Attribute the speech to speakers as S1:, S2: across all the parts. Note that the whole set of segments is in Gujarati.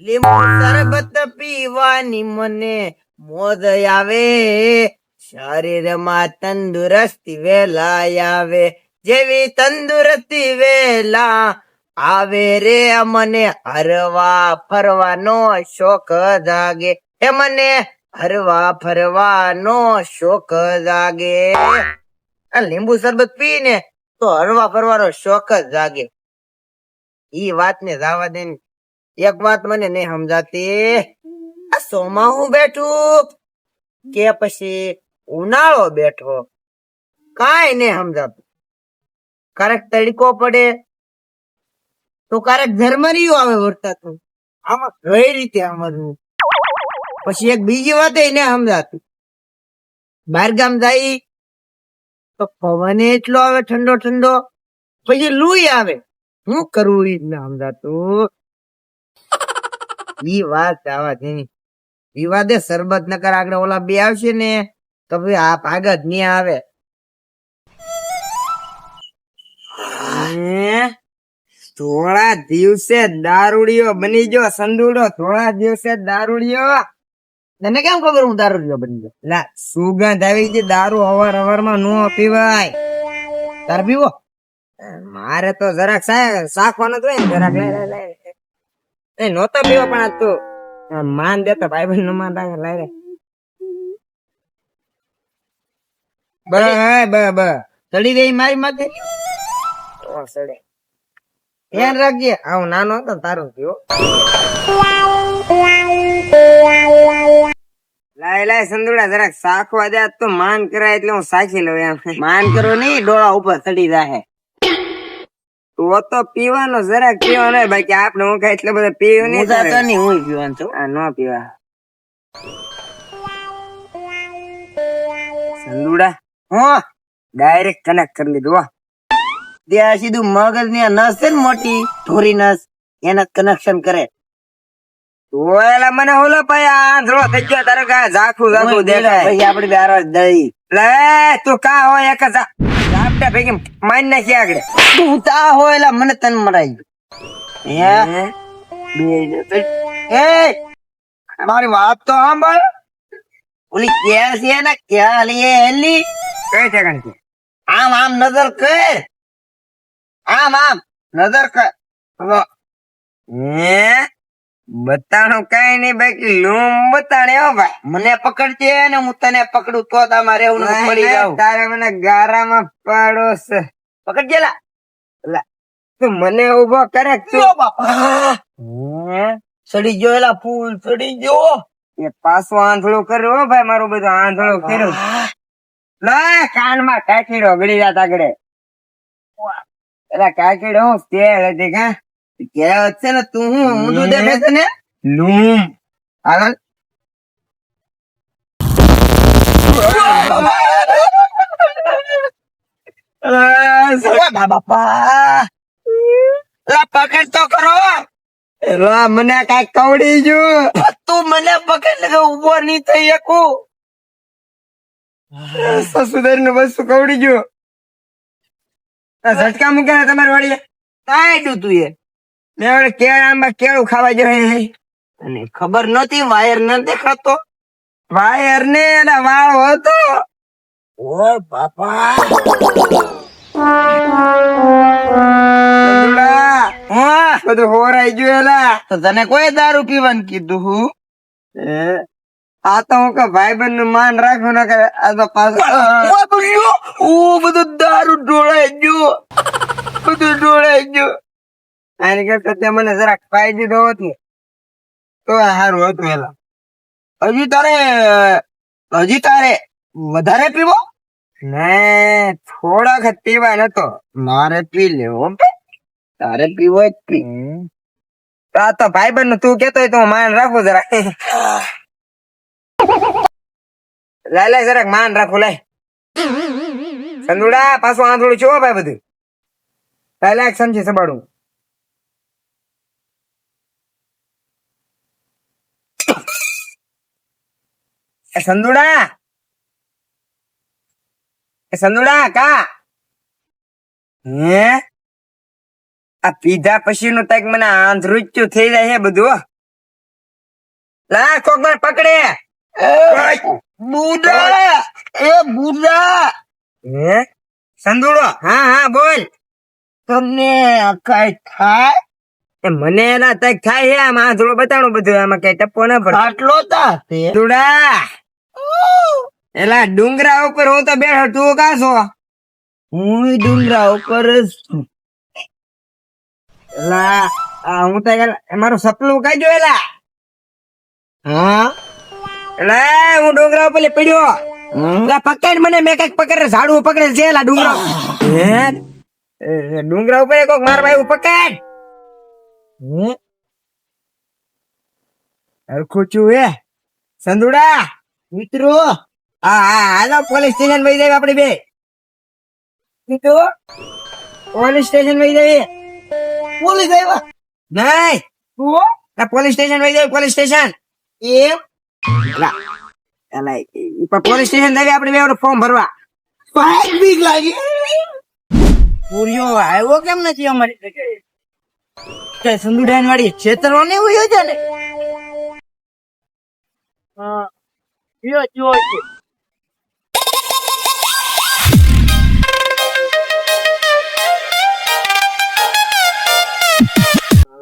S1: લીંબુ શરબત પીવાની મને મોજ આવે, શરીરમાં તંદુરસ્તી વેલા આવે, જેવી તંદુરસ્તી વેલા આવે રે મને હરવા ફરવાનો શોખ જાગે, એ મને હરવા ફરવાનો શોખ જાગે. આ લીંબુ શરબત પીને તો હરવા ફરવાનો શોખ જ જાગે. ઈ વાત ને જવા દે ને. એક વાત મને નહીં સમજાતી, આ ચોમાસું બેઠું કે પછી ઉનાળો બેઠો, કાંઈ નહીં સમજાતું. ક્યારેક તડકો પડે તો ક્યારેક ઝરમરીયું આવે વરસાદનું. આમાં કઈ રીતે સમજવું? પછી એક બીજી વાત એને સમજાતું, બહાર ગામ જાય તો પવન એટલો આવે ઠંડો ઠંડો, પછી લૂઈ આવે. શું કરવું ઈ જ ના સમજાતું. ઈ વાત આવા જેની વિવાદે શરબત નકર આગળ ઓલા બે આવશે ને તો ભાઈ આ ભાગ જ નહીં આવે. થોડા દિવસે દારૂડિયો બની ગયો સંદુડો, થોડા દિવસે દારૂડિયો. તને કેમ ખબર હું દારૂડિયો બની ગયો? લા સુગંધ આવી ગઈ, દારૂ અવાર અવારમાં નો પીવાય. તાર પીવો? મારે તો જરાક શાખવાનો તો જરાક લઈ નહોતો પીવો, પણ આ તું માન દેતો ભાઈ બહેન નું માન રાખે લઈ બ ચડી ગઈ મારી માથે. સડે ધ્યાન રાખજે, આવું નાનો હતો તારું પીવો. લાય સંદુડા જરાક શાખવા દે તો માન કરાય એટલે હું સાખી લઉં. એમ માન કરો નઈ, ડોળા ઉપર ચડી જાય. તો તો પીવાનો જરાક પીવાનો, બાકી આપણે હું કઈ એટલે બધા પીવું નહીં. હું પીવાનું છું, ન પીવા. સંદુડા હું ડાયરેક્ટ કનેક્ટ કરી લીધું. ત્યાં સીધું મગજ ની નસ છે ને મોટી ધોરી નસ, એના કનેક્શન કરે. ઓલા મને ઓલો ભાઈ આંધળો થઈ ગયો તારે કા ઝાખું ઝાખું દેખાય. પછી આપડે બેરો દઈ લે તું કા હોય એક ઝાપટા ભેગી મારી નાખી આગળ. તું તા હોય એટલે મને તન મરાઈ ગયું. એ મારી વાત તો સાંભળ. ઓલી ક્યાં છે ને ક્યાં લે એલી કઈ ઠેકાણ છે? આમ આમ નજર કર, આમ આમ નજર કર. બતાણું કઈ નઈ બાકી લૂમ બતાણે. હો ભાઈ મને પકડજે ને હું તને પકડું તો તામાં રહેવું પડી જાવ. તારે મને ગારામાં પાડો છે. પકડજે લા તું મને ઉભો કરે. સડી ગયો એલા ફૂલ સડી ગયો. એ પાછું આંધળું કર્યું ભાઈ, મારું બધું આંધળું કર્યું. લા કાનમાં કાકીડો ગળી જાત આગળ. એલા કાકીડો હું તેલ હતી કા કહેવત છે ને, તું હું ઊંધું દેખે છે ને લૂમ. આગળ બાપા પકડ તો કરો. મને કઈ કવડી ગયું. તું મને પકડ લે, ઉભો નહી થઈ શકું. સસુદર નું વસ્તુ કવડી ગયું. ઝટકા મૂકે તમારી વાળી કાંઈ તું એ મેં કેળામાં કેળું ખાવા જોઈએ અને ખબર નતી વાયર ન દેખાતો. વાયર ને એના વાળો હતો. ઓ બાપા બધું હોરાઈ ગયું. તો તને કોઈ દારૂ પીવાનું કીધું? હું આ તો હું કે ભાઈબંધ નું માન રાખવું ના કરે. આ તો પાછું બધું દારૂ ઢોળાઈ ગયું, બધું ઢોળાઈ ગયું. આની કરતા તે મને જરાક પાઈ દીધો હોત ને તો સારું હતું. એલા હજી તારે વધારે પીવો ને? થોડાક જ પીવા નતો, મારે પી લેવો. તારે પીવો જ પી. આ તો ભાઈબંધ નું તું કેતો હોય તો માન રાખવું જરાક. લાય જરાક માન રાખવું. લાય સંદુડા પાછું આંધળું છો ભાઈ બધું. લાય સમજી સંભાળું. સંદુડા કા હે આ પીધા પછી નું તક મને આંધળું થઈ જાય છે બધું. લા કોક મને પકડે.
S2: બુડા એ બુડા
S1: હે સંદુડો? હા હા બોલ.
S2: તમને કઈ થાય?
S1: મને એના તક થાય છે. આમાં થોડું બતાણું બધું, આમાં કઈ ટપ્પો ના પડે.
S2: આટલો તા તે
S1: ધૂડા એલા ડુંગરા ઉપર હું તો બેઠો, તું કાં છો?
S2: હું ડુંગરા ઉપર જ છું.
S1: એલા હું તો મારું સપનું કઈ જોયેલા.
S2: હા
S1: એલા હું ડુંગરા ઉપર પડ્યો. એલા પકડ મને, મેં કઈક પકડે, ઝાડવું પકડે છે. એલા ડુંગરા ડુંગરા ઉપર કોક મારવા એવું પકડ. હરખું છું હે સંદુડા
S2: મિત્રો.
S1: હા હા હાલો પોલીસ સ્ટેશન વહી જાય આપડે બે. મિત્રો પોલીસ સ્ટેશન વહી જાય.
S2: પોલીસ આવ્યા?
S1: નહીં પોલીસ સ્ટેશન વહી જાય. પોલીસ સ્ટેશન
S2: એમ
S1: પોલીસ સ્ટેશન જાય આપડે બે ફોર્મ ભરવા.
S2: પાંચ બીક લાગી. પૂર્યો આવ્યો કેમ નથી અમારી જગ્યાએ?
S1: કઈ સંદુડાન વાળી છેતરો ને એવું છે ને.
S2: હા જો છે.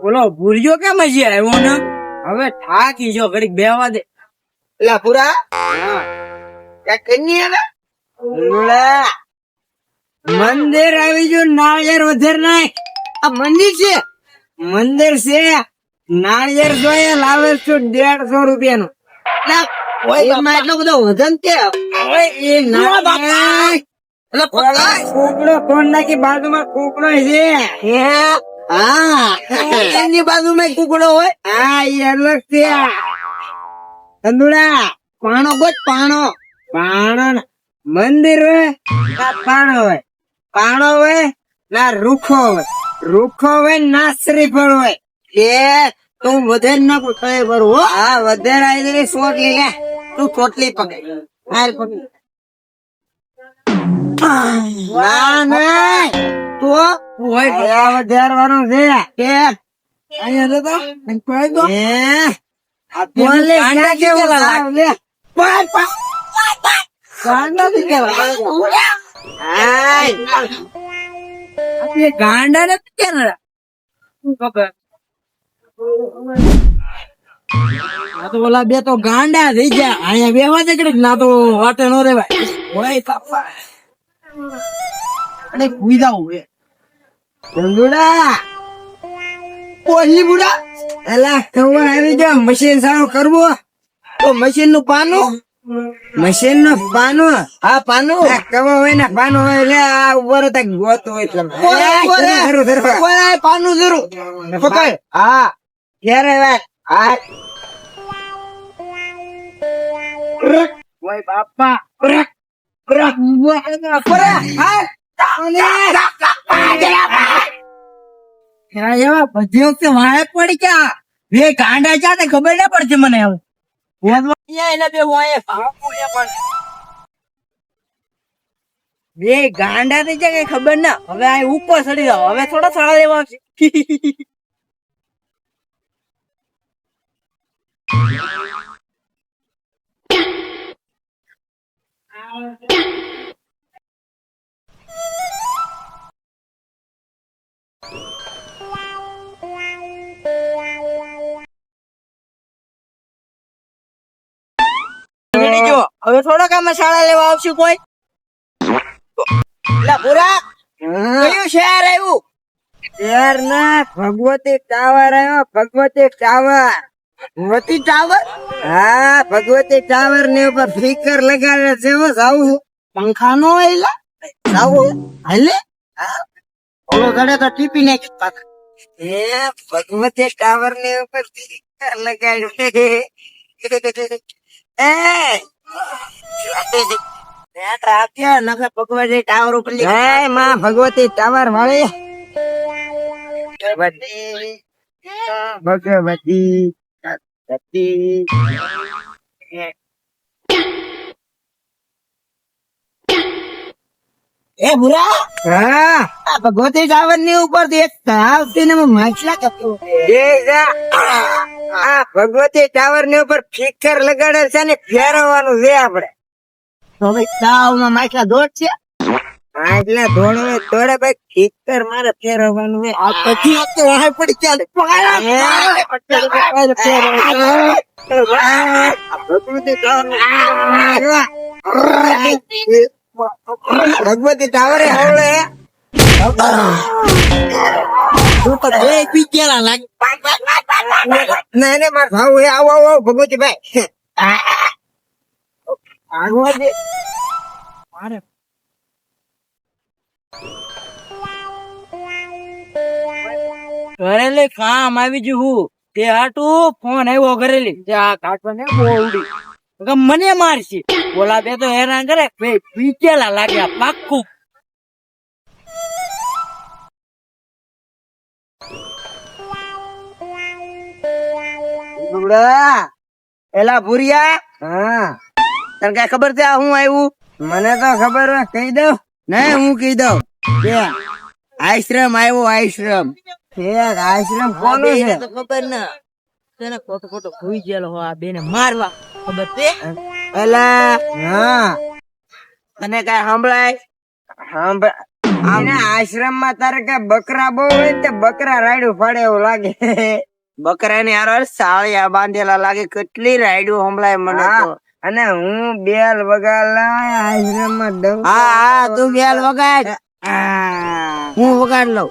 S1: બોલો ભૂલ્યો કેમ હજી આવ્યો ને? હવે થાકી જો ઘડીક બેહવા દે.
S2: એલા પૂરા ક્યાં કઈ આવે?
S1: મંદિર આવી ગયું. નાળિયેર વધારે નાખ.
S2: આ મંદિર છે?
S1: મંદિર છે. નાળિયેર જોઈએ લાવે છું 150 રૂપિયાનું.
S2: એમાં એટલો બધો વજન કે?
S1: કુકડો ફોન નાખી બાજુમાં કુકડો છે.
S2: હા એની બાજુમાં કુકડો હોય.
S1: હા એ અલગ છે. કંદુડા
S2: પાણો ગોત પાણો.
S1: પાણો મંદિર હોય ના પાણો હોય. પાણો હોય ના રૂખો હોય. રૂખો હોય ના શ્રીફળ હોય.
S2: એ તું વધે નાખું થાય બરું હો.
S1: હા વધારે આવી સોટલી લે.
S2: તું ચોટલી પકડ. હાલ પકડ.
S1: ના ના
S2: તો
S1: વધારવાનું છે.
S2: કે અહીંયા તો કોઈ તો
S1: પોલીસ
S2: ગાંડા
S1: કેવું
S2: કેવા
S1: લાગે? લે.
S2: ગાંડા થી કેવા
S1: ગાંડા નથી કેના ખબર.
S2: આ તો ઓલા બે તો ગાંડા થઈ ગયા. અહીંયા બેવા દે કડક ના તો વાટે નો રેવાય. ઓય બાપા અને કુઈદા હોય
S1: ચંદુડા
S2: ઓહી બુડા.
S1: એલા કવા આવી જા. મશીન સારું કરવું
S2: તો મશીન નું પાનું.
S1: મશીન નું પાનું.
S2: હા પાનું
S1: કવા હોય ને પાનું હોય. લે આ ઉપર તક ગોતું હોય એટલે
S2: પાનું જરૂર પકડ.
S1: હા ક્યારે વાત. હા
S2: ઓય બાપા એવા બધી વખતે વાય પડી ગયા. બે ગાંડા ચા ખબર ના પડતી મને. હવે એના બે વાય
S1: બે ગાંડા થઈ જાય કઈ ખબર ના.
S2: હવે આ ઉપર ચડી જાવ. હવે થોડા સાડા લેવા આવશે. હવે થોડાક આમાં શાળા લેવા આવશું કોઈ. પૂરા કયું શહેર આવ્યું?
S1: શહેર ના ભગવતી ટાવર આવ્યો. ભગવતી ટાવર.
S2: વતી ટાવર.
S1: હા ભગવતી ટાવર ને ઉપર ફ્લીકર લગાડે છે. હું જાઉં
S2: પંખા નો એલા
S1: જાઉં
S2: હાલે. ઓલો ઘડે તો ટીપી નાખી પાછા.
S1: એ ભગવતી ટાવર ને ઉપર ફ્લીકર લગાડ્યું.
S2: ભગવતી ટાવર ઉપર
S1: જય માં ભગવતી ટાવર વાળી. ભગવતી
S2: એ ભૂરા
S1: હા
S2: આ ભગવતી ટાવર ની ઉપર થી એક તળાવ થી ને માછલા કપડું.
S1: આ ભગવતી ટાવર ની ઉપર ફિકર લગાડેલ છે ને ફેરવવાનું છે આપડે.
S2: તો ભાઈ તાવમાં માછલા દોડ છે
S1: એટલે ધોળો તોડે ભાઈ ફિકર મારે ફેરવવાનું છે.
S2: આ પછી વખતે વાહે પડી ચાલે
S1: ભગવતી ટાવરે હવળે
S2: તું તો બે પીકેલા લાગે
S1: નહીં ને મારા ભાવ હે આવો આવો ભગવતી ભાઈ આગવા દે.
S2: મારે ઘરેલી કામ આવી ગયું હું તે હાટું ફોન આવ્યો ઘરેલી તે આ કાઢવા ને બહુ ઉડી કે મને મારશે બોલા બે તો હેરાન કરે બે પીકેલા લાગ્યા પાક્કું
S1: ગુગડા એલા ભૂરિયા. હા તને કઈ ખબર છે આ હું આવ્યું? મને તો ખબર હોય કહી દઉં. નહીં હું કહી દઉં કે આશ્રમ આવ્યો આશ્રમ. આશ્રમ કોનો છે
S2: ખબર ના તેને ખોટો ખોટો ભૂઈ ગયેલો હો આ બેને મારવા ખબર છે
S1: એલા હા તને કઈ સંભળાય? આશ્રમ માં તારે કઈ બકરા બહુ હોય ને તે બકરા રાયડું ફાડે એવું લાગે. બકરા ની હારો સાળિયા બાંધેલા લાગે. કેટલી રાયડું સંભળાય મને તો. અને હું બેલ વગાડલા આશ્રમ માં દઉં. હા હા તું બેલ વગાડ. હું વગાડ લઉં.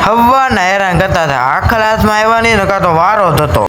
S3: હવાના હેરાન કરતા હતા. આખા હાથમાં આવ્યા નહીં નકા તો વારો થતો.